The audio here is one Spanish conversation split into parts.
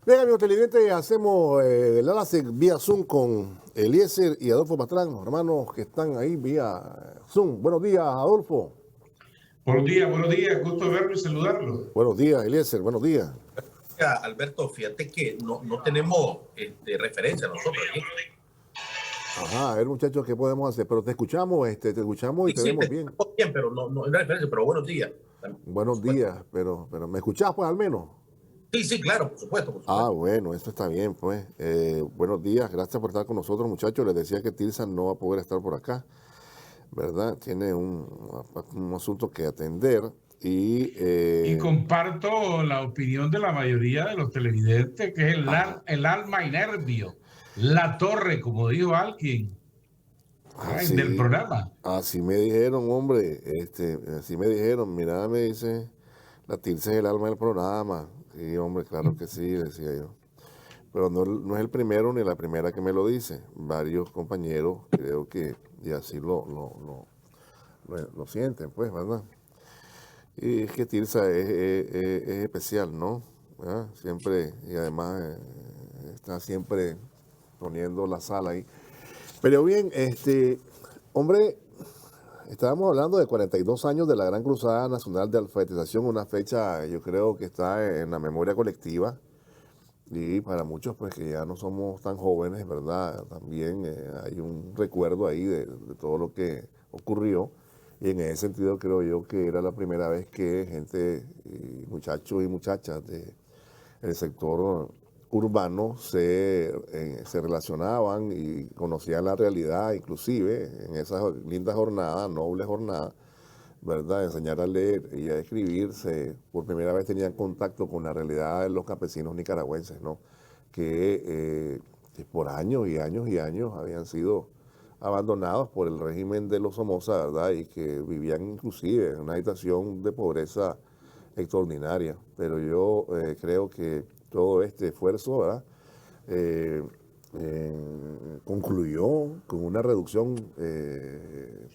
Bien, amigos televidentes, hacemos el enlace vía Zoom con Eliezer y Adolfo Pastrán, los hermanos que están ahí vía Zoom. Buenos días, Adolfo. Buenos días, gusto verlo y saludarlo. Buenos días, Eliezer, buenos días. Alberto, fíjate que no tenemos referencia nosotros aquí. Ajá, a ver, muchachos, ¿qué podemos hacer? Pero te escuchamos y te vemos bien. Bien, pero no hay referencia, pero buenos días. Buenos días, pero ¿me escuchás pues al menos? Sí, claro, por supuesto. Ah, bueno, eso está bien, pues. Buenos días, gracias por estar con nosotros, muchachos. Les decía que Tirsa no va a poder estar por acá, ¿verdad? Tiene un asunto que atender. Y comparto la opinión de la mayoría de los televidentes, que es el alma y nervio, la torre, como dijo alguien del programa. Así me dijeron, hombre, así me dijeron, mira, me dice, la Tirsa es el alma del programa. Sí, hombre, claro que sí, decía yo. Pero no es el primero ni la primera que me lo dice. Varios compañeros creo que y así lo sienten, pues, ¿verdad? Y es que Tirsa es especial, ¿no? ¿verdad? Siempre, y además está siempre poniendo la sala ahí. Pero bien, hombre, estábamos hablando de 42 años de la Gran Cruzada Nacional de Alfabetización, una fecha yo creo que está en la memoria colectiva. Y para muchos, pues que ya no somos tan jóvenes, ¿verdad? También hay un recuerdo ahí de todo lo que ocurrió. Y en ese sentido creo yo que era la primera vez que gente, muchachos y muchachas del sector urbano se relacionaban y conocían la realidad, inclusive en esas lindas jornadas, nobles jornadas, ¿verdad? Enseñar a leer y a escribirse. Por primera vez tenían contacto con la realidad de los campesinos nicaragüenses, ¿no? Que por años y años y años habían sido abandonados por el régimen de los Somoza, ¿verdad? Y que vivían inclusive en una situación de pobreza extraordinaria. Pero yo creo que todo este esfuerzo, ¿verdad? Concluyó con una reducción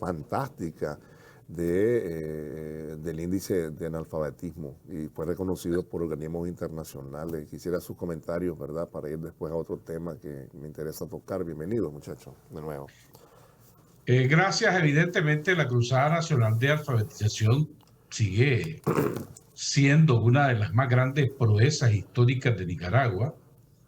fantástica del índice de analfabetismo y fue reconocido por organismos internacionales. Quisiera sus comentarios, ¿verdad? Para ir después a otro tema que me interesa tocar. Bienvenidos, muchachos, de nuevo. Gracias, evidentemente, la Cruzada Nacional de Alfabetización sigue siendo una de las más grandes proezas históricas de Nicaragua.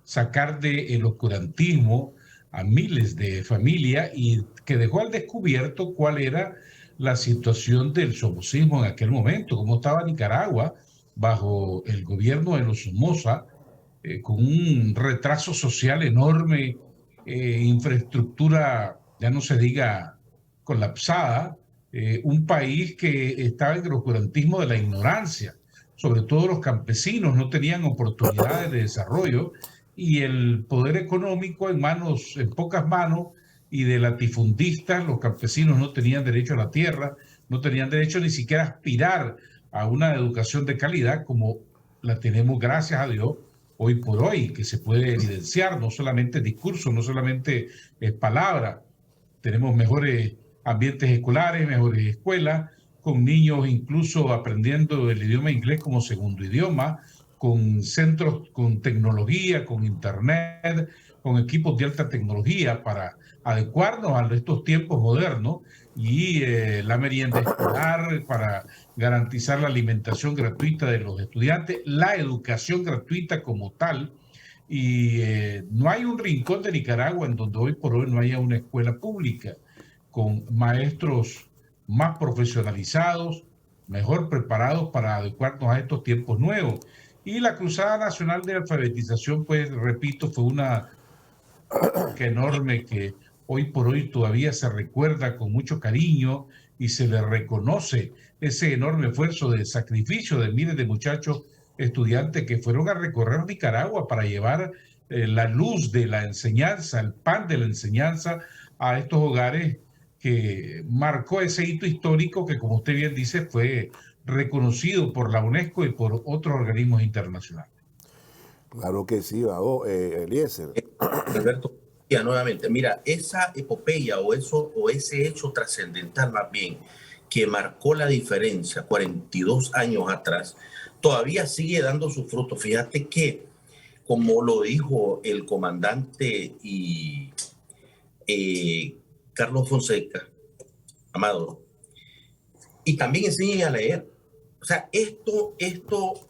Sacar del oscurantismo a miles de familias y que dejó al descubierto cuál era la situación del somocismo en aquel momento, cómo estaba Nicaragua bajo el gobierno de los Somoza, con un retraso social enorme, infraestructura, ya no se diga colapsada, un país que estaba en el oscurantismo de la ignorancia, sobre todo los campesinos no tenían oportunidades de desarrollo y el poder económico en pocas manos, y de latifundistas. Los campesinos no tenían derecho a la tierra, no tenían derecho ni siquiera a aspirar a una educación de calidad como la tenemos, gracias a Dios, hoy por hoy, que se puede evidenciar, no solamente discurso, no solamente palabra. Tenemos mejores ambientes escolares, mejores escuelas, con niños incluso aprendiendo el idioma inglés como segundo idioma, con centros con tecnología, con internet, con equipos de alta tecnología para adecuarnos a estos tiempos modernos, y la merienda escolar para garantizar la alimentación gratuita de los estudiantes, la educación gratuita como tal. Y no hay un rincón de Nicaragua en donde hoy por hoy no haya una escuela pública con maestros más profesionalizados, mejor preparados para adecuarnos a estos tiempos nuevos. Y la Cruzada Nacional de Alfabetización, pues repito, fue una enorme que hoy por hoy todavía se recuerda con mucho cariño y se le reconoce ese enorme esfuerzo de sacrificio de miles de muchachos estudiantes que fueron a recorrer Nicaragua para llevar la luz de la enseñanza, el pan de la enseñanza a estos hogares, que marcó ese hito histórico que, como usted bien dice, fue reconocido por la UNESCO y por otros organismos internacionales. Claro que sí, Eliezer. Alberto, ya nuevamente, mira, esa epopeya o ese hecho trascendental más bien que marcó la diferencia 42 años atrás, todavía sigue dando sus frutos. Fíjate que como lo dijo el comandante y Carlos Fonseca, Amado, y también enseñen a leer. O sea, esto,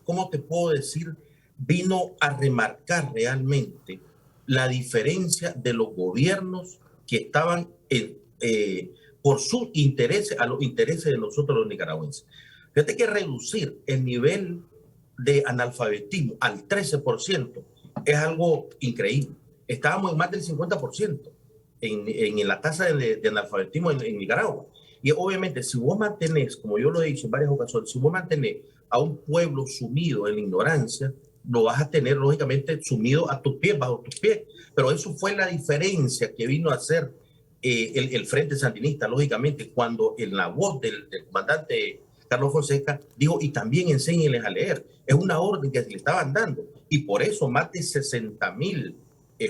¿cómo te puedo decir? Vino a remarcar realmente la diferencia de los gobiernos que estaban por sus intereses a los intereses de nosotros los nicaragüenses. Fíjate que reducir el nivel de analfabetismo al 13% es algo increíble. Estábamos en más del 50% en la tasa de analfabetismo en Nicaragua. Y obviamente, si vos mantenés, como yo lo he dicho en varias ocasiones, si vos mantenés a un pueblo sumido en la ignorancia, lo vas a tener lógicamente sumido a tus pies, bajo tus pies. Pero eso fue la diferencia que vino a hacer el Frente Sandinista, lógicamente, cuando en la voz del comandante Carlos Fonseca dijo, y también enséñenles a leer. Es una orden que le estaban dando. Y por eso más de 60,000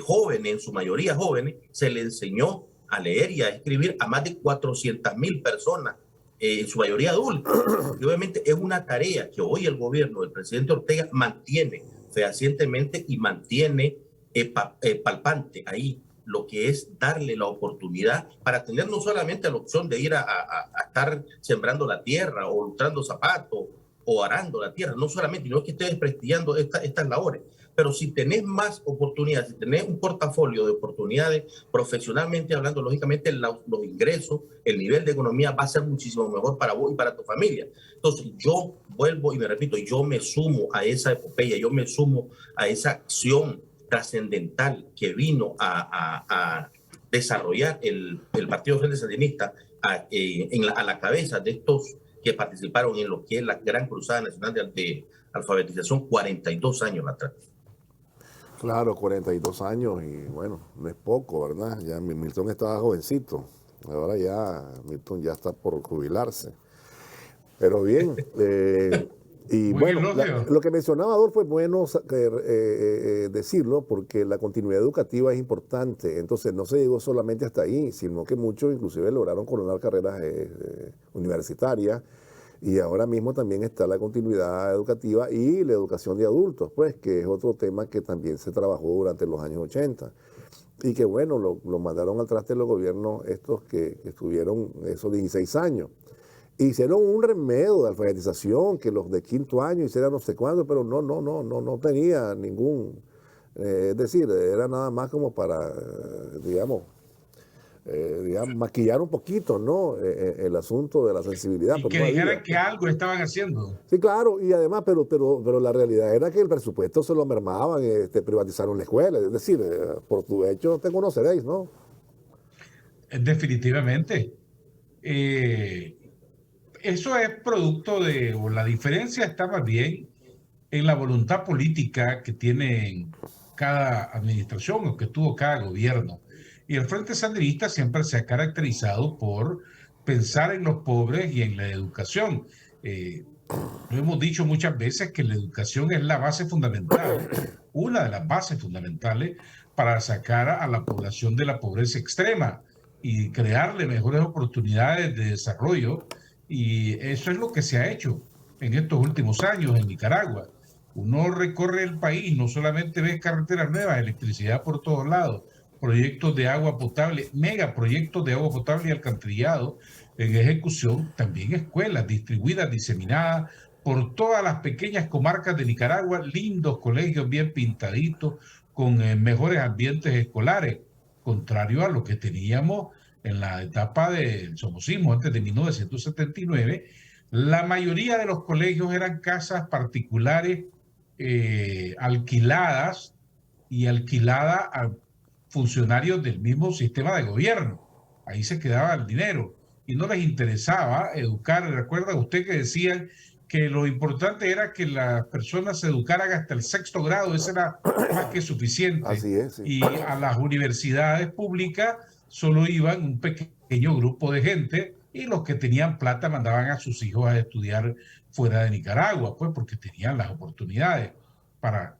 jóvenes, en su mayoría jóvenes, se le enseñó a leer y a escribir a más de 400,000 personas, en su mayoría adultos. Y obviamente es una tarea que hoy el gobierno del presidente Ortega mantiene fehacientemente y mantiene palpante ahí lo que es darle la oportunidad para tener no solamente la opción de ir a estar sembrando la tierra o lustrando zapatos o arando la tierra, no solamente, no es que esté desprestigiando estas labores, pero si tenés más oportunidades, si tenés un portafolio de oportunidades, profesionalmente hablando, lógicamente los ingresos, el nivel de economía va a ser muchísimo mejor para vos y para tu familia. Entonces yo vuelvo y me repito, yo me sumo a esa epopeya, yo me sumo a esa acción trascendental que vino a desarrollar el Partido Frente Sandinista a la cabeza de estos que participaron en lo que es la Gran Cruzada Nacional de Alfabetización 42 años atrás. Claro, 42 años y bueno, no es poco, ¿verdad? Ya Milton estaba jovencito, ahora ya Milton ya está por jubilarse. Pero bien, y muy bueno, lo que mencionaba Adolfo es bueno decirlo porque la continuidad educativa es importante, entonces no se llegó solamente hasta ahí, sino que muchos inclusive lograron coronar carreras universitarias. Y ahora mismo también está la continuidad educativa y la educación de adultos, pues, que es otro tema que también se trabajó durante los años 80. Y que bueno, lo mandaron al traste los gobiernos estos que estuvieron esos 16 años. Hicieron un remedio de alfabetización, que los de quinto año hicieran no sé cuándo, pero no tenía ningún, es decir, era nada más como para, digamos, maquillar un poquito, ¿no? El asunto de la sensibilidad. Y que no dijeran que algo estaban haciendo. Sí, claro, y además, pero la realidad era que el presupuesto se lo mermaban, privatizaron la escuela, es decir, por tu hecho te conoceréis, ¿no? Definitivamente. Eso es producto o la diferencia está más bien en la voluntad política que tiene cada administración o que tuvo cada gobierno. Y el Frente Sandinista siempre se ha caracterizado por pensar en los pobres y en la educación. Lo hemos dicho muchas veces que la educación es la base fundamental, una de las bases fundamentales para sacar a la población de la pobreza extrema y crearle mejores oportunidades de desarrollo. Y eso es lo que se ha hecho en estos últimos años en Nicaragua. Uno recorre el país, no solamente ves carreteras nuevas, electricidad por todos lados, proyectos de agua potable, megaproyectos de agua potable y alcantarillado en ejecución, también escuelas distribuidas, diseminadas por todas las pequeñas comarcas de Nicaragua, lindos colegios bien pintaditos, con mejores ambientes escolares, contrario a lo que teníamos en la etapa del somocismo antes de 1979. La mayoría de los colegios eran casas particulares alquiladas y alquiladas a funcionarios del mismo sistema de gobierno. Ahí se quedaba el dinero y no les interesaba educar. ¿Recuerda usted que decían que lo importante era que las personas se educaran hasta el 6º grado? Eso era más que suficiente. Así es, sí. Y a las universidades públicas solo iban un pequeño grupo de gente y los que tenían plata mandaban a sus hijos a estudiar fuera de Nicaragua, pues porque tenían las oportunidades para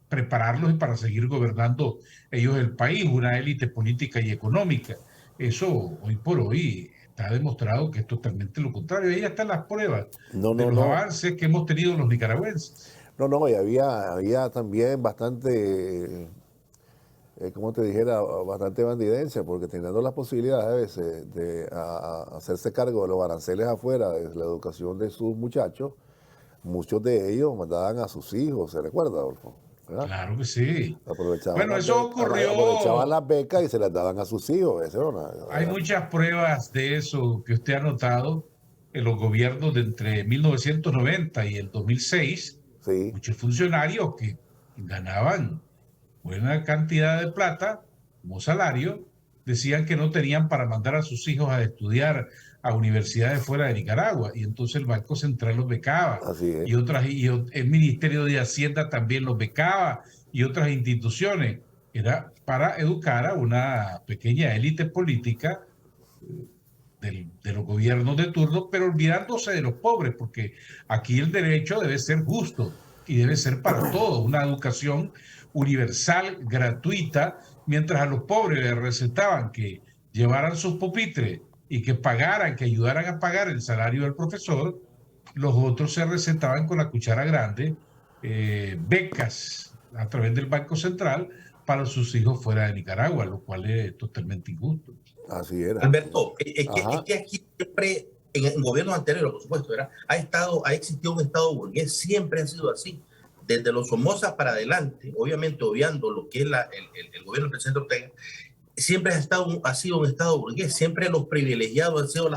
prepararlos y para seguir gobernando ellos el país, una élite política y económica. Eso hoy por hoy está demostrado que es totalmente lo contrario. Ahí están las pruebas de los avances que hemos tenido los nicaragüenses. No, no, y había también bastante, como te dijera, bastante bandidencia, porque teniendo la posibilidad a veces de hacerse cargo de los aranceles afuera de la educación de sus muchachos, muchos de ellos mandaban a sus hijos, ¿se recuerda, Adolfo? ¿Verdad? Claro que sí. Aprovechaban Bueno, eso aprovechaban ocurrió. las becas y se las daban a sus hijos. Eso Hay muchas pruebas de eso que usted ha notado en los gobiernos de entre 1990 y el 2006. sí, Muchos funcionarios que ganaban buena cantidad de plata como salario decían que no tenían para mandar a sus hijos a estudiar a universidades fuera de Nicaragua, y entonces el Banco Central los becaba, así es. el Ministerio de Hacienda también los becaba, y otras instituciones. Era para educar a una pequeña élite política de los gobiernos de turno, pero olvidándose de los pobres, porque aquí el derecho debe ser justo y debe ser para todos, una educación universal, gratuita, mientras a los pobres les recetaban que llevaran sus pupitres y que pagaran, que ayudaran a pagar el salario del profesor. Los otros se recetaban con la cuchara grande becas a través del Banco Central para sus hijos fuera de Nicaragua, lo cual es totalmente injusto. Así era. Alberto, es Ajá. que aquí siempre, en gobiernos anteriores, por supuesto, ha existido un Estado burgués, siempre ha sido así. Desde los Somoza para adelante, obviamente obviando lo que es el gobierno del presidente Ortega, siempre ha sido un Estado burgués, siempre los privilegiados han sido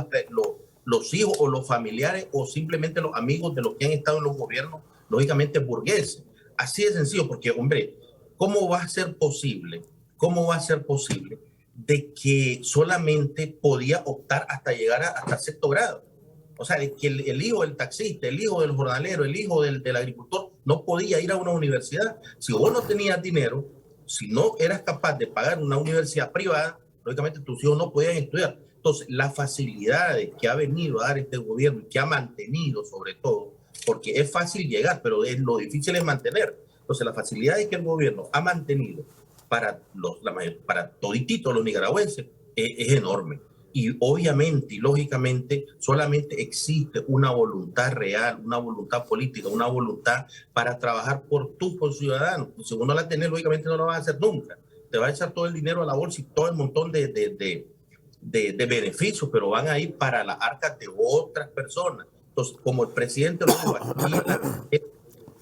los hijos o los familiares o simplemente los amigos de los que han estado en los gobiernos, lógicamente burgueses. Así de sencillo, porque, hombre, ¿cómo va a ser posible? ¿Cómo va a ser posible de que solamente podía optar hasta llegar hasta sexto grado? O sea, de que el hijo del taxista, el hijo del jornalero, el hijo del agricultor no podía ir a una universidad. Si vos no tenías dinero, si no eras capaz de pagar una universidad privada, lógicamente tus hijos no podían estudiar. Entonces, las facilidades que ha venido a dar este gobierno y que ha mantenido sobre todo, porque es fácil llegar, pero lo difícil es mantener. Entonces, las facilidades que el gobierno ha mantenido para todititos los nicaragüenses es enorme. Y obviamente y lógicamente solamente existe una voluntad real, una voluntad política, una voluntad para trabajar por tus ciudadanos. Si uno la tenés, lógicamente no lo vas a hacer nunca. Te va a echar todo el dinero a la bolsa y todo el montón de beneficios, pero van a ir para las arcas de otras personas. Entonces, como el presidente lo dijo, aquí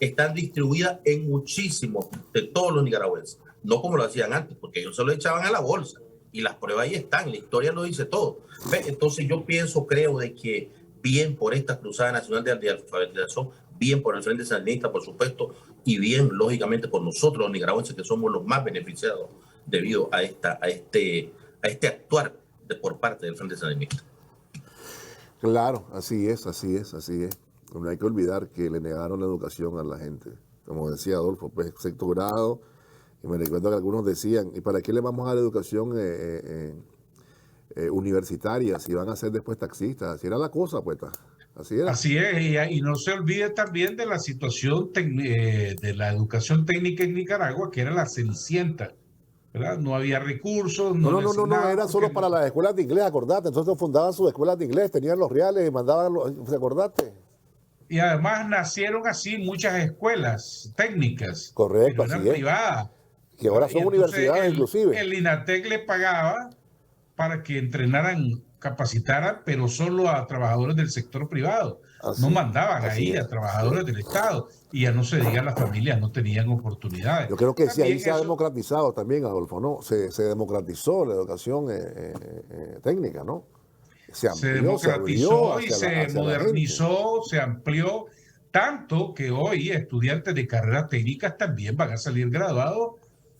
están distribuidas en muchísimos de todos los nicaragüenses. No como lo hacían antes, porque ellos se lo echaban a la bolsa. Y las pruebas ahí están, la historia lo dice todo. Entonces yo creo de que bien por esta Cruzada Nacional de Alfabetización, bien por el Frente Sandinista, por supuesto, y bien, lógicamente, por nosotros los nicaragüenses, que somos los más beneficiados debido a este actuar por parte del Frente Sandinista. Claro, así es, así es, así es. No hay que olvidar que le negaron la educación a la gente. Como decía Adolfo, pues sexto grado, y me recuerdo que algunos decían, ¿y para qué le vamos a dar educación universitaria si van a ser después taxistas? Así era la cosa, pues. Así era. Así es, y no se olvide también de la situación de la educación técnica en Nicaragua, que era la cenicienta, ¿verdad? No había recursos, no le No, asignaban era solo para las escuelas de inglés, acordate. Entonces fundaban sus escuelas de inglés, tenían los reales y mandaban los, acordate. Y además nacieron así muchas escuelas técnicas, Correcto, pero eran así es. privadas. Que ahora Y son entonces universidades inclusive. el INATEC le pagaba para que entrenaran, capacitaran, pero solo a trabajadores del sector privado. No mandaban ahí a trabajadores del Estado. Y ya no se diga, las familias no tenían oportunidades. Yo creo que sí, ahí También se ha eso democratizado también, Adolfo, ¿no? Se democratizó la educación técnica, ¿no? se abrió democratizó y hacia se hacia la gente. modernizó, se amplió, tanto que hoy estudiantes de carreras técnicas también van a salir graduados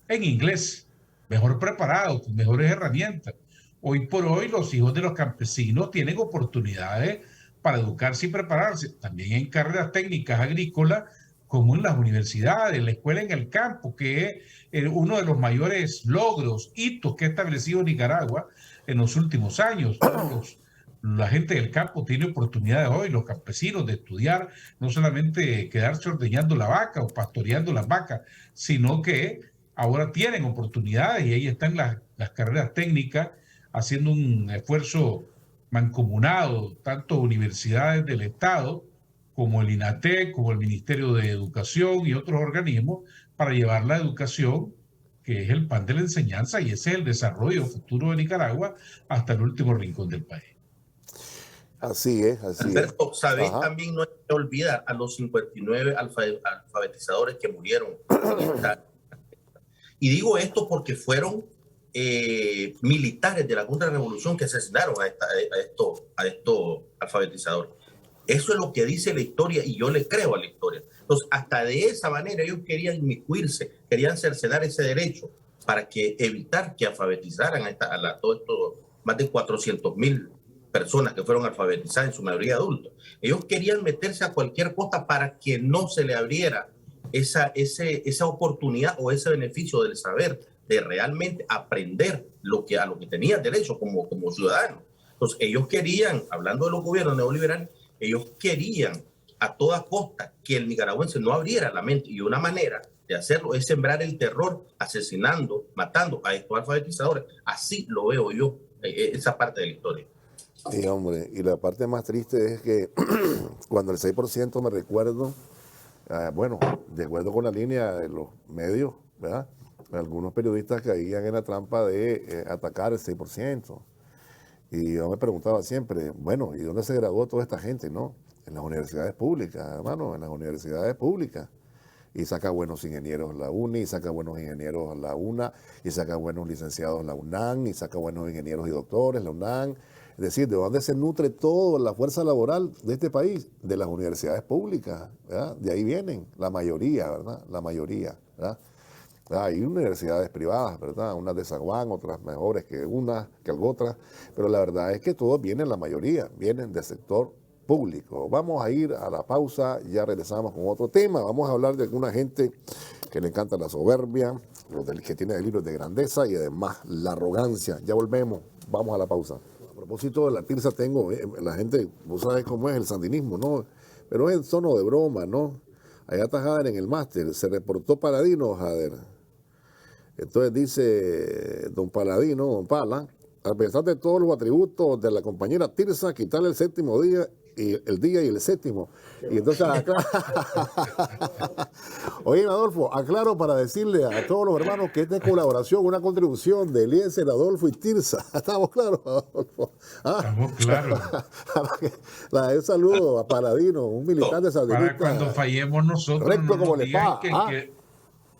en inglés, mejor preparados, con mejores herramientas. Hoy por hoy los hijos de los campesinos tienen oportunidades para educarse y prepararse, también en carreras técnicas agrícolas, como en las universidades, la escuela en el campo, que es uno de los mayores logros, hitos que ha establecido Nicaragua en los últimos años. La gente del campo tiene oportunidades hoy, los campesinos, de estudiar, no solamente quedarse ordeñando la vaca o pastoreando las vacas, sino que ahora tienen oportunidades y ahí están las carreras técnicas haciendo un esfuerzo mancomunado, tanto universidades del Estado como el INATEC, como el Ministerio de Educación y otros organismos para llevar la educación, que es el pan de la enseñanza, y ese es el desarrollo futuro de Nicaragua hasta el último rincón del país. Así es, así Alberto, es. ¿sabes? Ajá. También no hay que olvidar a los 59 alfabetizadores que murieron en esta. Y digo esto porque fueron militares de la contrarrevolución que asesinaron a estos alfabetizadores. Eso es lo que dice la historia y yo le creo a la historia. Entonces, hasta de esa manera ellos querían inmiscuirse, querían cercenar ese derecho para que evitar que alfabetizaran a todos estos más de 400,000 personas que fueron alfabetizadas, en su mayoría adultos. Ellos querían meterse a cualquier costa para que no se le abriera esa oportunidad o ese beneficio del saber, de realmente aprender a lo que tenían derecho como ciudadanos. Entonces, ellos querían, hablando de los gobiernos neoliberales, ellos querían a toda costa que el nicaragüense no abriera la mente, y una manera de hacerlo es sembrar el terror, asesinando, matando a estos alfabetizadores. Así lo veo yo, esa parte de la historia. Sí, hombre, y la parte más triste es que cuando el 6% me recuerdo, bueno, de acuerdo con la línea de los medios, ¿verdad? Algunos periodistas caían en la trampa de atacar el 6%. Y yo me preguntaba siempre, bueno, ¿y dónde se graduó toda esta gente, no? En las universidades públicas, hermano, en las universidades públicas. Y saca buenos ingenieros la UNI, y saca buenos ingenieros la UNA, y saca buenos licenciados la UNAM, y saca buenos ingenieros y doctores la UNAM. Es decir, ¿de dónde se nutre toda la fuerza laboral de este país? De las universidades públicas, ¿verdad? De ahí vienen, la mayoría, ¿verdad? La mayoría, ¿verdad? Hay universidades privadas, ¿verdad? Unas de San Juan, otras mejores que unas, que otras, pero la verdad es que todos vienen, la mayoría, vienen del sector público. Vamos a ir a la pausa, ya regresamos con otro tema. Vamos a hablar de alguna gente que le encanta la soberbia, que tiene delirios de grandeza y además la arrogancia. Ya volvemos, vamos a la pausa. A propósito de la TIRSA, tengo, la gente, vos sabés cómo es el sandinismo, ¿no? Pero es en tono de broma, ¿no? Allá está Jader en el máster, se reportó Paladino, Jader. Entonces dice don Paladino, don Pala, a pesar de todos los atributos de la compañera Tirsa, quitarle el séptimo día y el séptimo. Y entonces acá, oye Adolfo, aclaro para decirle a todos los hermanos que esta es colaboración, una contribución de Eliezer, Adolfo y Tirsa. ¿Estamos claros, Adolfo? Estamos claros. Un saludo a Paladino, un militante sandinista. Para cuando fallemos nosotros, recto no como nos le paga. digan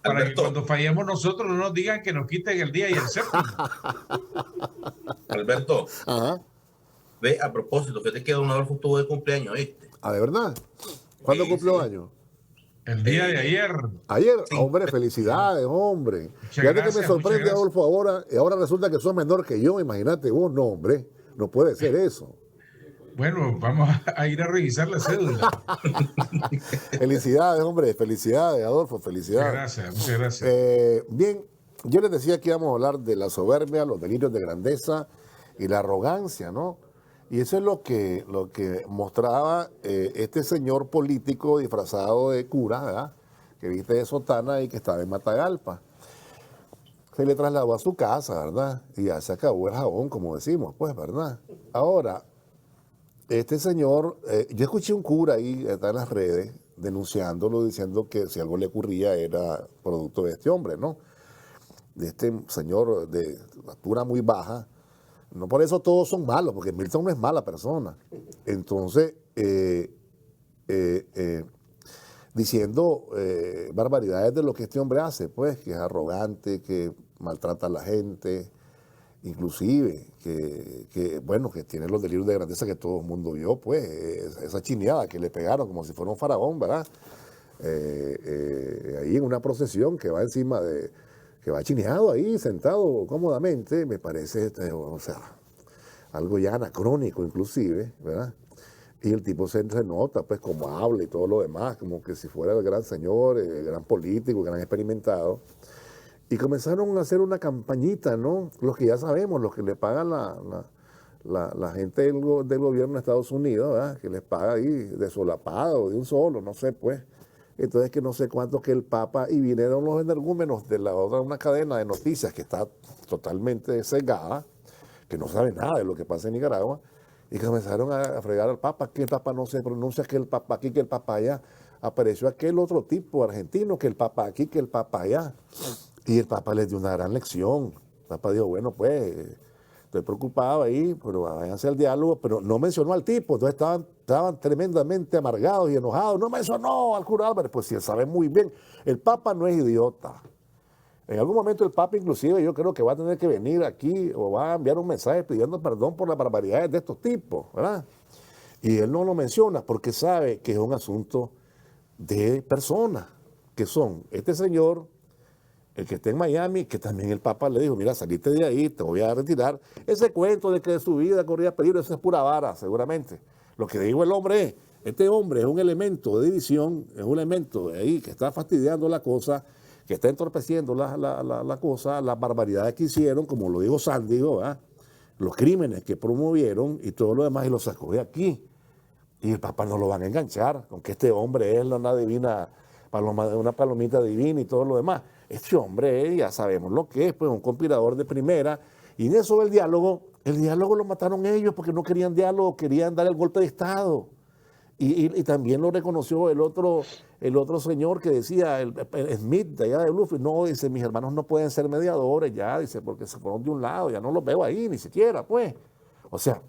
para que cuando fallemos nosotros no nos digan que nos quiten el día y el séptimo. Alberto, Ajá. Ve, a propósito, fíjate que don Adolfo estuvo de cumpleaños, ¿viste? ¿Ah, de verdad? ¿Cuándo cumplió años? El día de ayer. Ayer, Sí. hombre, felicidades, hombre. Fíjate gracias, que me sorprende, muchas Adolfo, ahora, y ahora resulta que sos menor que yo, imagínate vos, no, hombre, no puede ser eso. Bueno, vamos a ir a revisar la cédula. Felicidades, hombre, felicidades, Adolfo, felicidades. Muchas gracias. Bien, yo les decía que íbamos a hablar de la soberbia, los delirios de grandeza y la arrogancia, ¿no? Y eso es lo que mostraba este señor político disfrazado de cura, ¿verdad? Que viste de sotana y que estaba en Matagalpa. Se le trasladó a su casa, ¿verdad? Y ya se acabó el jabón, como decimos, pues, ¿verdad? Ahora, este señor, yo escuché un cura ahí, está en las redes, denunciándolo, diciendo que si algo le ocurría era producto de este hombre, ¿no? De este señor de altura muy baja. No por eso todos son malos, porque Milton no es mala persona. Entonces, diciendo barbaridades de lo que este hombre hace, pues, que es arrogante, que maltrata a la gente, inclusive, que tiene los delirios de grandeza que todo el mundo vio, pues, esa chineada que le pegaron como si fuera un faraón, ¿verdad? Ahí en una procesión que va encima que va chineado ahí, sentado cómodamente, me parece, algo ya anacrónico inclusive, ¿verdad? Y el tipo se nota, pues, como habla y todo lo demás, como que si fuera el gran señor, el gran político, el gran experimentado. Y comenzaron a hacer una campañita, ¿no? Los que ya sabemos, los que le pagan la gente del gobierno de Estados Unidos, ¿verdad? Que les paga ahí de solapado, de un solo, no sé, pues. Entonces, que no sé cuánto que el Papa, y vinieron los energúmenos de la otra, una cadena de noticias que está totalmente sesgada, que no sabe nada de lo que pasa en Nicaragua, Y comenzaron a fregar al Papa, que el Papa no se pronuncia, que el Papa aquí, que el Papa allá. Apareció aquel otro tipo argentino, que el Papa aquí, que el Papa allá. Y el Papa les dio una gran lección. El Papa dijo, bueno, pues, estoy preocupado ahí, pero váyanse al diálogo, pero no mencionó al tipo, entonces estaban tremendamente amargados y enojados. No mencionó al cura Álvarez, pues sí, él sabe muy bien, el Papa no es idiota. En algún momento el Papa inclusive yo creo que va a tener que venir aquí o va a enviar un mensaje pidiendo perdón por las barbaridades de estos tipos, ¿verdad? Y él no lo menciona porque sabe que es un asunto de personas, que son este señor, el que está en Miami, que también el Papa le dijo, mira, saliste de ahí, te voy a retirar. Ese cuento de que su vida corría peligro, eso es pura vara, seguramente. Lo que dijo el hombre es, este hombre es un elemento de división, es un elemento de ahí que está fastidiando la cosa, que está entorpeciendo la cosa, las barbaridades que hicieron, como lo dijo Sandy, ¿verdad? Los crímenes que promovieron y todo lo demás, y lo sacó de aquí. Y el Papa no lo van a enganchar, aunque este hombre es una divina, una palomita divina y todo lo demás. Este hombre, ya sabemos lo que es, pues un conspirador de primera. Y en eso del diálogo, el diálogo lo mataron ellos porque no querían diálogo, querían dar el golpe de Estado. Y también lo reconoció el otro señor que decía, el Smith de allá de Bluefield, no, dice, mis hermanos no pueden ser mediadores ya, dice, porque se fueron de un lado, ya no los veo ahí, ni siquiera, pues. O sea,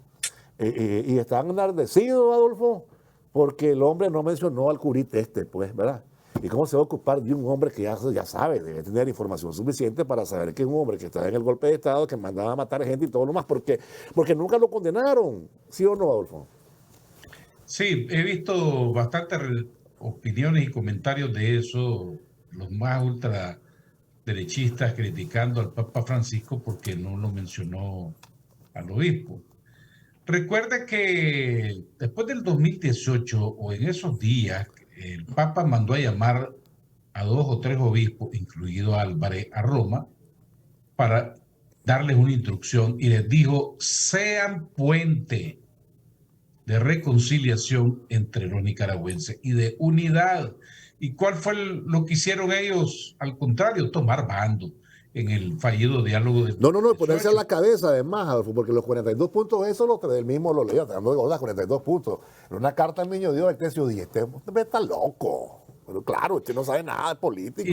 y estaban enardecidos, Adolfo, porque el hombre no mencionó al curita pues, ¿verdad? ¿Y cómo se va a ocupar de un hombre que ya sabe, debe tener información suficiente para saber que es un hombre que está en el golpe de Estado, que mandaba a matar gente y todo lo más, porque nunca lo condenaron, ¿sí o no, Adolfo? Sí, he visto bastantes opiniones y comentarios de eso, los más ultraderechistas criticando al Papa Francisco porque no lo mencionó al obispo. Recuerde que después del 2018 o en esos días, el Papa mandó a llamar a 2 o 3 obispos, incluido Álvarez, a Roma, para darles una instrucción y les dijo, sean puente de reconciliación entre los nicaragüenses y de unidad. ¿Y cuál fue lo que hicieron ellos? Al contrario, tomar bando en el fallido diálogo de... No, ponerse a la cabeza además, Adolfo, porque los 42 puntos, eso del mismo lo leía, te dando de 42 puntos. En una carta al niño Dios, Eclesio dije, este está loco. Pero claro, usted no sabe nada de política.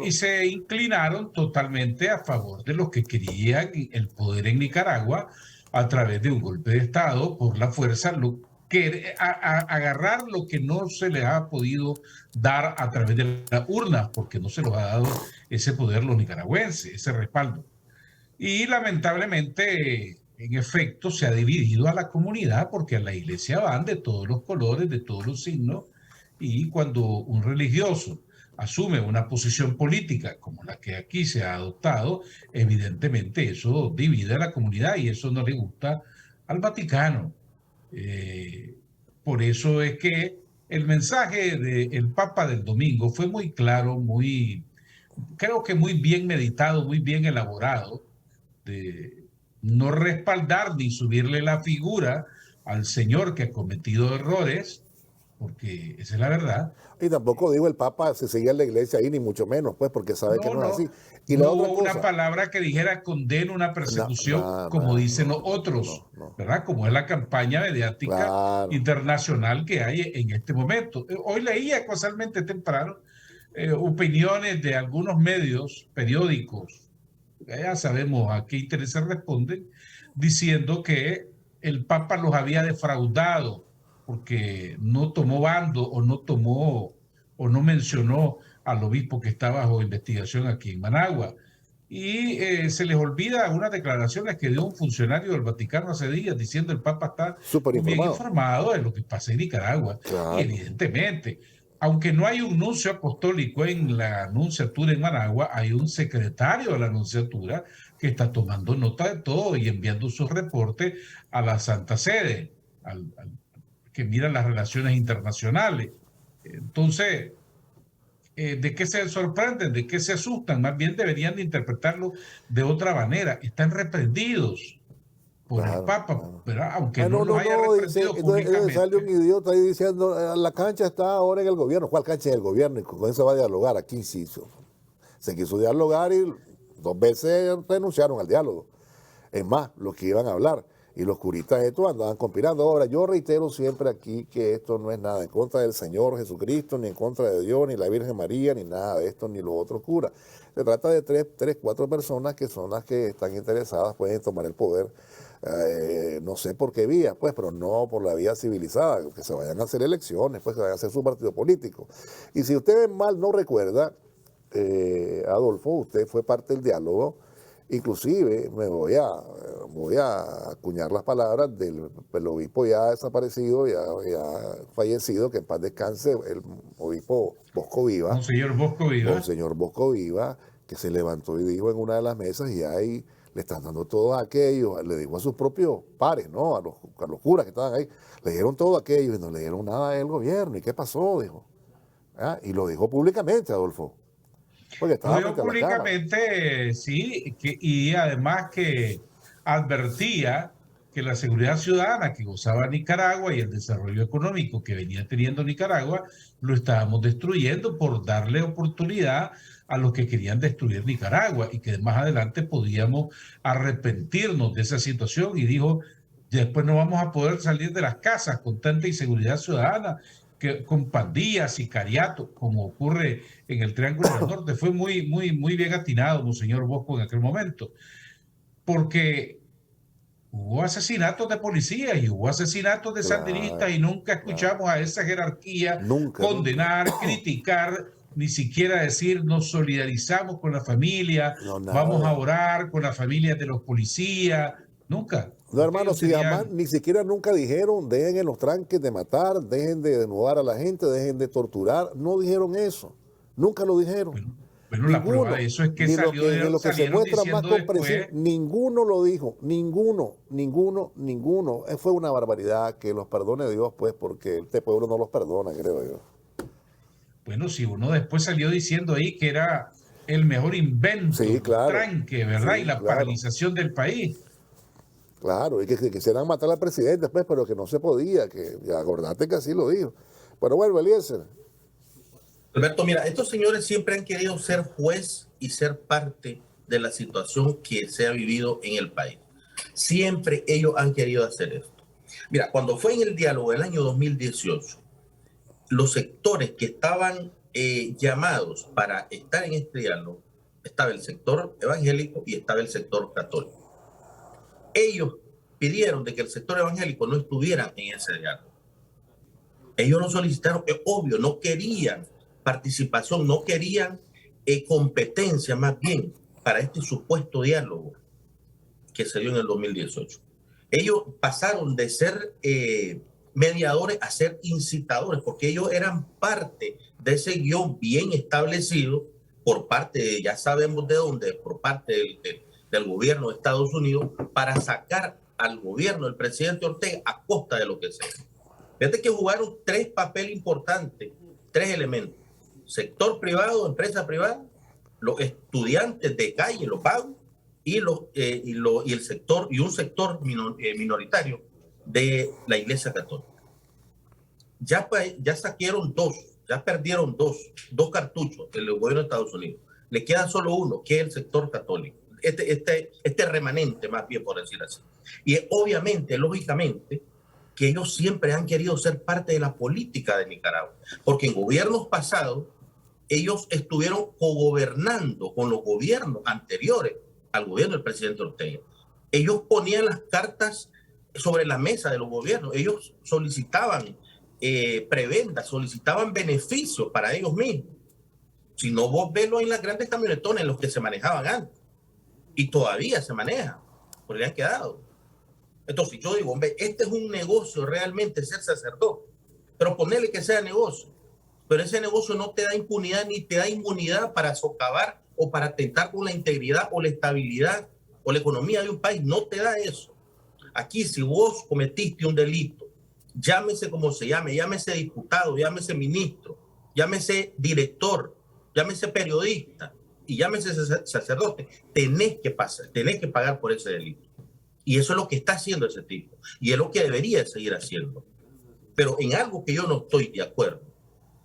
Y se inclinaron totalmente a favor de los que querían el poder en Nicaragua a través de un golpe de Estado por la fuerza, agarrar lo que no se les ha podido dar a través de las urnas, porque no se los ha dado ese poder los nicaragüenses, ese respaldo. Y lamentablemente, en efecto, se ha dividido a la comunidad porque a la iglesia van de todos los colores, de todos los signos, y cuando un religioso asume una posición política como la que aquí se ha adoptado, evidentemente eso divide a la comunidad y eso no le gusta al Vaticano. Por eso es que el mensaje del Papa del domingo fue muy claro, creo que muy bien meditado, muy bien elaborado, de no respaldar ni subirle la figura al señor que ha cometido errores, porque esa es la verdad. Y tampoco digo el Papa se seguía en la iglesia ahí, ni mucho menos, pues, porque sabe que no es así. Y no hubo una palabra que dijera condeno una persecución, como dicen los otros, ¿verdad? Como es la campaña mediática internacional que hay en este momento. Hoy leía casualmente temprano opiniones de algunos medios, periódicos, ya sabemos a qué intereses responden, diciendo que el Papa los había defraudado porque no tomó bando o no mencionó al obispo que está bajo investigación aquí en Managua. Y se les olvida unas declaraciones que dio un funcionario del Vaticano hace días diciendo el Papa está bien informado de lo que pasa en Nicaragua. Claro. Y evidentemente, aunque no hay un nuncio apostólico en la nunciatura en Managua, hay un secretario de la nunciatura que está tomando nota de todo y enviando sus reportes a la Santa Sede, que mira las relaciones internacionales. Entonces, ¿de qué se sorprenden? ¿De qué se asustan? Más bien deberían de interpretarlo de otra manera. Están reprendidos por el Papa, ¿verdad? Aunque no los haya reprendido públicamente. Sale un idiota ahí diciendo, la cancha está ahora en el gobierno. ¿Cuál cancha es el gobierno? Y con eso va a dialogar. Aquí sí se quiso dialogar y 2 veces renunciaron al diálogo. Es más, los que iban a hablar. Y los curitas estos andaban conspirando. Ahora, yo reitero siempre aquí que esto no es nada en contra del Señor Jesucristo, ni en contra de Dios, ni la Virgen María, ni nada de esto, ni los otros curas. Se trata de tres, cuatro personas que son las que están interesadas pues, en tomar el poder. No sé por qué vía, pues, pero no por la vía civilizada, que se vayan a hacer elecciones, pues que vayan a hacer su partido político. Y si usted mal no recuerda, Adolfo, usted fue parte del diálogo. Inclusive me voy a acuñar las palabras del obispo ya desaparecido, ya fallecido, que en paz descanse, el obispo Bosco Viva. Monseñor Bosco Viva. Monseñor Bosco Viva, que se levantó y dijo en una de las mesas, y ahí le están dando todo a aquellos, le dijo a sus propios pares, ¿no? A los curas que estaban ahí, le dieron todo a aquellos y no le dieron nada al gobierno. ¿Y qué pasó? Dijo. ¿Ah? Y lo dijo públicamente, Adolfo. Lo dijo públicamente, sí, y además que advertía que la seguridad ciudadana que gozaba Nicaragua y el desarrollo económico que venía teniendo Nicaragua lo estábamos destruyendo por darle oportunidad a los que querían destruir Nicaragua y que más adelante podíamos arrepentirnos de esa situación. Y dijo, después no vamos a poder salir de las casas con tanta inseguridad ciudadana, que con pandillas, sicariato, como ocurre en el Triángulo del Norte. Fue muy bien atinado, Monseñor Bosco, en aquel momento, porque hubo asesinatos de policías y hubo asesinatos de sandinistas y nunca escuchamos a esa jerarquía condenar, criticar, ni siquiera decir nos solidarizamos con la familia, vamos a orar con las familias de los policías, nunca. No, hermano, si además ni siquiera nunca dijeron, dejen en los tranques de matar, dejen de desnudar a la gente, dejen de torturar. No dijeron eso. Nunca lo dijeron. Bueno, la prueba de eso es que salió de lo que se muestra más comprensible. Ninguno lo dijo. Ninguno. Fue una barbaridad. Que los perdone Dios, pues, porque este pueblo no los perdona, creo yo. Bueno, si uno después salió diciendo ahí que era el mejor invento, sí, claro, tranque, ¿verdad? Sí, y la paralización del país. Claro, y que quisieran matar al presidente, pues, pero que no se podía, que ya acordate que así lo dijo. Pero bueno, Eliezer. Alberto, mira, estos señores siempre han querido ser juez y ser parte de la situación que se ha vivido en el país. Siempre ellos han querido hacer esto. Mira, cuando fue en el diálogo del año 2018, los sectores que estaban llamados para estar en este diálogo, estaba el sector evangélico y estaba el sector católico. Ellos pidieron de que el sector evangélico no estuviera en ese diálogo. Ellos no solicitaron, es obvio, no querían participación, no querían competencia más bien para este supuesto diálogo que se dio en el 2018. Ellos pasaron de ser mediadores a ser incitadores, porque ellos eran parte de ese guión bien establecido por parte, ya sabemos de dónde, por parte del gobierno de Estados Unidos, para sacar al gobierno del presidente Ortega a costa de lo que sea. Fíjate que jugaron tres papeles importantes, tres elementos: sector privado, empresa privada, los estudiantes de calle, los pagos, y el sector, y un sector minoritario de la Iglesia Católica. Ya saquearon dos, ya perdieron dos cartuchos el gobierno de Estados Unidos. Le queda solo uno, que es el sector católico. Este remanente, más bien por decir así. Y obviamente, lógicamente, que ellos siempre han querido ser parte de la política de Nicaragua, porque en gobiernos pasados ellos estuvieron cogobernando con los gobiernos anteriores al gobierno del presidente Ortega. Ellos ponían las cartas sobre la mesa de los gobiernos, ellos solicitaban prebendas, solicitaban beneficios para ellos mismos. Si no, vos velo en las grandes camionetones en los que se manejaban antes, y todavía se manejan, porque le han quedado. Entonces yo digo, hombre, este es un negocio realmente ser sacerdote, pero ponerle que sea negocio, pero ese negocio no te da impunidad ni te da inmunidad para socavar o para atentar con la integridad o la estabilidad o la economía de un país, no te da eso. Aquí si vos cometiste un delito, llámese como se llame, llámese diputado, llámese ministro, llámese director, llámese periodista y llámese sacerdote, tenés que pagar por ese delito. Y eso es lo que está haciendo ese tipo. Y es lo que debería seguir haciendo. Pero en algo que yo no estoy de acuerdo,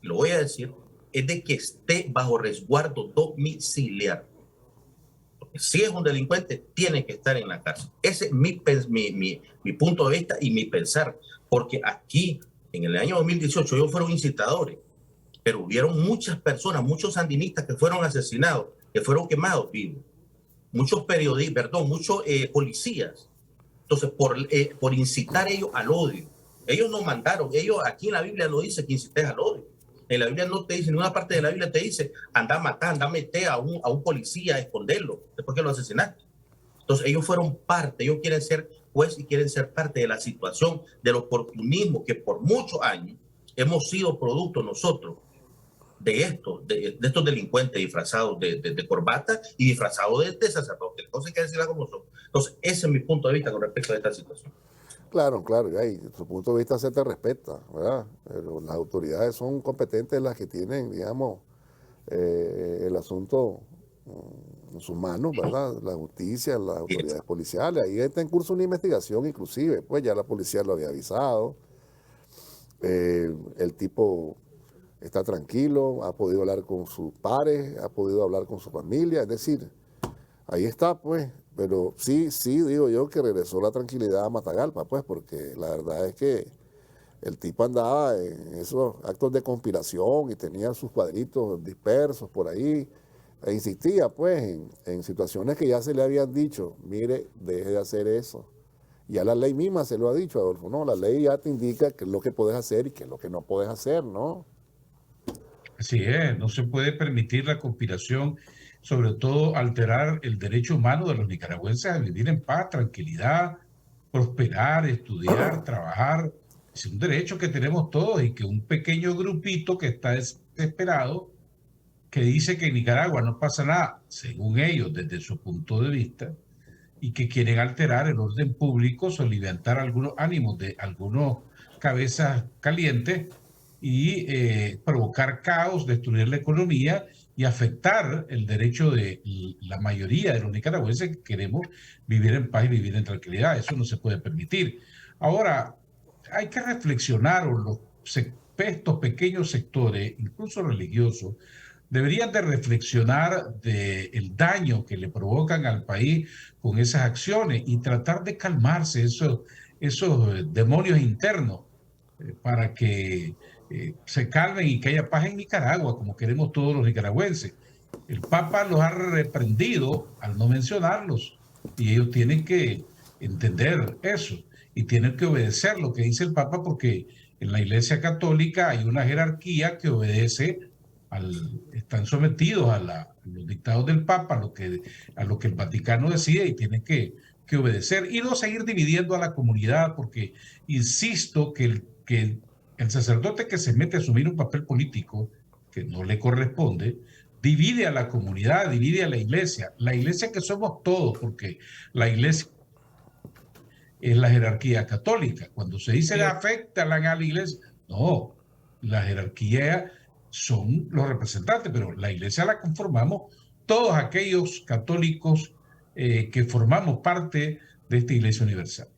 lo voy a decir, es de que esté bajo resguardo domiciliario. Si es un delincuente, tiene que estar en la cárcel. Ese es mi punto de vista y mi pensar, porque aquí, en el año 2018, ellos fueron incitadores, pero hubieron muchas personas, muchos sandinistas que fueron asesinados, que fueron quemados vivos, muchos periodistas, perdón, muchos policías. Entonces, por incitar ellos al odio, ellos no mandaron, ellos aquí en la Biblia no dice que incites al odio. En la Biblia no te dice, en una parte de la Biblia te dice, anda a matar, anda a meter a un policía, a esconderlo, después que lo asesinaste. Entonces, ellos fueron parte, ellos quieren ser juez y quieren ser parte de la situación del oportunismo que por muchos años hemos sido producto nosotros de estos delincuentes disfrazados de corbata y disfrazados de sacerdotes. Entonces, hay que decirla como son. Entonces, ese es mi punto de vista con respecto a esta situación. Claro, claro, y su punto de vista se te respeta, ¿verdad? Pero las autoridades son competentes las que tienen, digamos, el asunto en sus manos, ¿verdad? La justicia, las autoridades policiales. Ahí está en curso una investigación inclusive, pues ya la policía lo había avisado. El tipo está tranquilo, ha podido hablar con sus pares, ha podido hablar con su familia, es decir, ahí está, pues. Pero sí, digo yo que regresó la tranquilidad a Matagalpa, pues, porque la verdad es que el tipo andaba en esos actos de conspiración y tenía sus cuadritos dispersos por ahí, e insistía, pues, en situaciones que ya se le habían dicho, mire, deje de hacer eso. Ya la ley misma se lo ha dicho, Adolfo, ¿no? La ley ya te indica qué es lo que puedes hacer y qué es lo que no puedes hacer, ¿no? Así es, no se puede permitir la conspiración, sobre todo alterar el derecho humano de los nicaragüenses a vivir en paz, tranquilidad, prosperar, estudiar, trabajar. Es un derecho que tenemos todos y que un pequeño grupito que está desesperado, que dice que en Nicaragua no pasa nada, según ellos, desde su punto de vista, y que quieren alterar el orden público, soliviantar algunos ánimos de algunos cabezas calientes y provocar caos, destruir la economía y afectar el derecho de la mayoría de los nicaragüenses que queremos vivir en paz y vivir en tranquilidad. Eso no se puede permitir. Ahora, hay que reflexionar, o estos pequeños sectores, incluso religiosos, deberían de reflexionar del daño que le provocan al país con esas acciones y tratar de calmarse esos demonios internos para que se calmen y que haya paz en Nicaragua, como queremos todos los nicaragüenses. El Papa los ha reprendido al no mencionarlos y ellos tienen que entender eso y tienen que obedecer lo que dice el Papa, porque en la Iglesia Católica hay una jerarquía que obedece están sometidos a los dictados del Papa, a lo que el Vaticano decide, y tienen que obedecer y no seguir dividiendo a la comunidad, porque insisto que el sacerdote que se mete a asumir un papel político que no le corresponde, divide a la comunidad, divide a la iglesia que somos todos, porque la iglesia es la jerarquía católica. Cuando se dice que afecta a la iglesia, no, la jerarquía son los representantes, pero la iglesia la conformamos todos aquellos católicos que formamos parte de esta Iglesia Universal.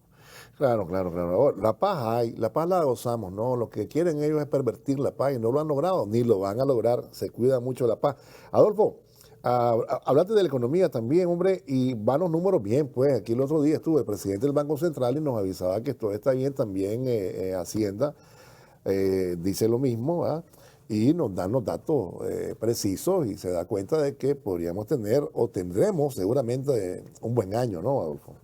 Claro, claro, claro. La paz hay, la paz la gozamos, ¿no? Lo que quieren ellos es pervertir la paz y no lo han logrado, ni lo van a lograr. Se cuida mucho la paz. Adolfo, hablaste de la economía también, hombre, y van los números bien, pues. Aquí el otro día estuve el presidente del Banco Central y nos avisaba que todo está bien también. Hacienda dice lo mismo, ¿ah? Y nos dan los datos precisos y se da cuenta de que podríamos tener o tendremos seguramente un buen año, ¿no, Adolfo?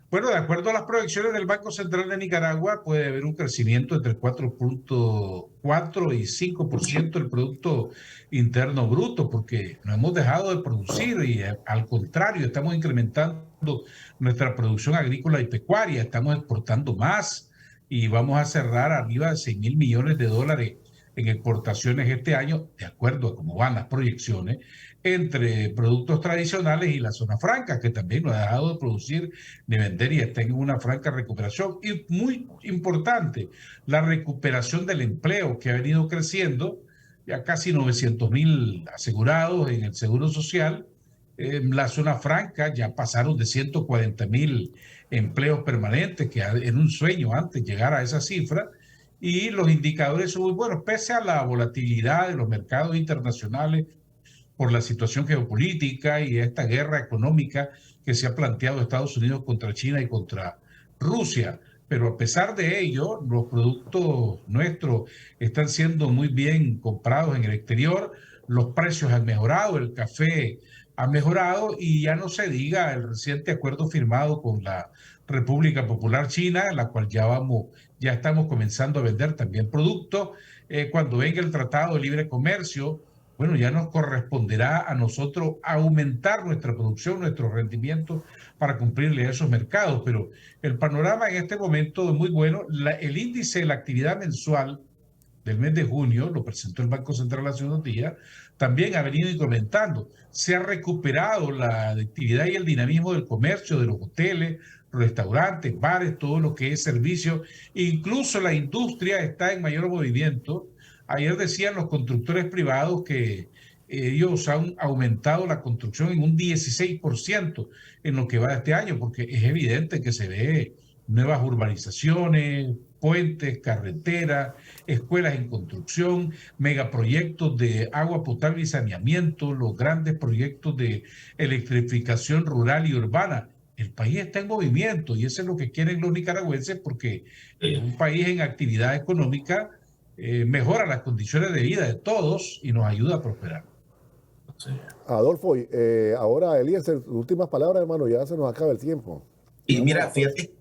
Bueno, de acuerdo a las proyecciones del Banco Central de Nicaragua, puede haber un crecimiento entre 4.4 y 5% del Producto Interno Bruto, porque no hemos dejado de producir y al contrario, estamos incrementando nuestra producción agrícola y pecuaria, estamos exportando más y vamos a cerrar arriba de $6.000 millones en exportaciones este año, de acuerdo a cómo van las proyecciones, entre productos tradicionales y la zona franca, que también no ha dejado de producir ni vender y está en una franca recuperación. Y muy importante, la recuperación del empleo, que ha venido creciendo, ya casi 900.000 asegurados en el Seguro Social. En la zona franca ya pasaron de 140.000 empleos permanentes, que era un sueño antes llegar a esa cifra. Y los indicadores son muy buenos, pese a la volatilidad de los mercados internacionales, por la situación geopolítica y esta guerra económica que se ha planteado Estados Unidos contra China y contra Rusia. Pero a pesar de ello, los productos nuestros están siendo muy bien comprados en el exterior, los precios han mejorado, el café ha mejorado y ya no se diga el reciente acuerdo firmado con la República Popular China, la cual ya estamos comenzando a vender también productos. Cuando venga el Tratado de Libre Comercio, bueno, ya nos corresponderá a nosotros aumentar nuestra producción, nuestro rendimiento para cumplirle a esos mercados. Pero el panorama en este momento es muy bueno. El índice de la actividad mensual del mes de junio, lo presentó el Banco Central hace unos días, también ha venido incrementando. Se ha recuperado la actividad y el dinamismo del comercio, de los hoteles, restaurantes, bares, todo lo que es servicio. Incluso la industria está en mayor movimiento. Ayer decían los constructores privados que ellos han aumentado la construcción en un 16% en lo que va de este año, porque es evidente que se ve nuevas urbanizaciones, puentes, carreteras, escuelas en construcción, megaproyectos de agua potable y saneamiento, los grandes proyectos de electrificación rural y urbana. El país está en movimiento y eso es lo que quieren los nicaragüenses porque un país en actividad económica mejora las condiciones de vida de todos y nos ayuda a prosperar. Sí. Adolfo, ahora Eliezer, últimas palabras, hermano, ya se nos acaba el tiempo. Y mira, fíjate,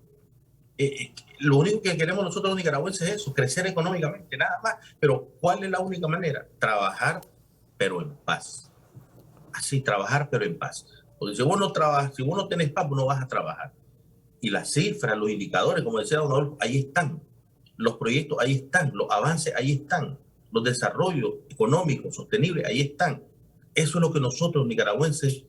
lo único que queremos nosotros los nicaragüenses es eso, crecer económicamente, nada más. Pero ¿cuál es la única manera? Trabajar, pero en paz. Así, trabajar, pero en paz. Porque si vos no trabajas, si vos no tenés paz, vos no vas a trabajar. Y las cifras, los indicadores, como decía don Adolfo, ahí están. Los proyectos ahí están, los avances ahí están, los desarrollos económicos sostenibles ahí están. Eso es lo que nosotros nicaragüenses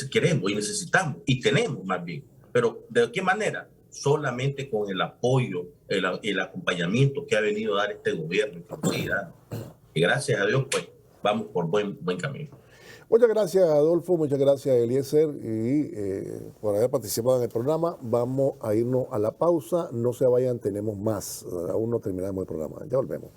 queremos y necesitamos y tenemos más bien. Pero ¿de qué manera? Solamente con el apoyo, el acompañamiento que ha venido a dar este gobierno. Y gracias a Dios, pues vamos por buen camino. Muchas gracias, Adolfo, muchas gracias, Eliezer, y por haber participado en el programa. Vamos a irnos a la pausa, no se vayan, tenemos más, aún no terminamos el programa, ya volvemos.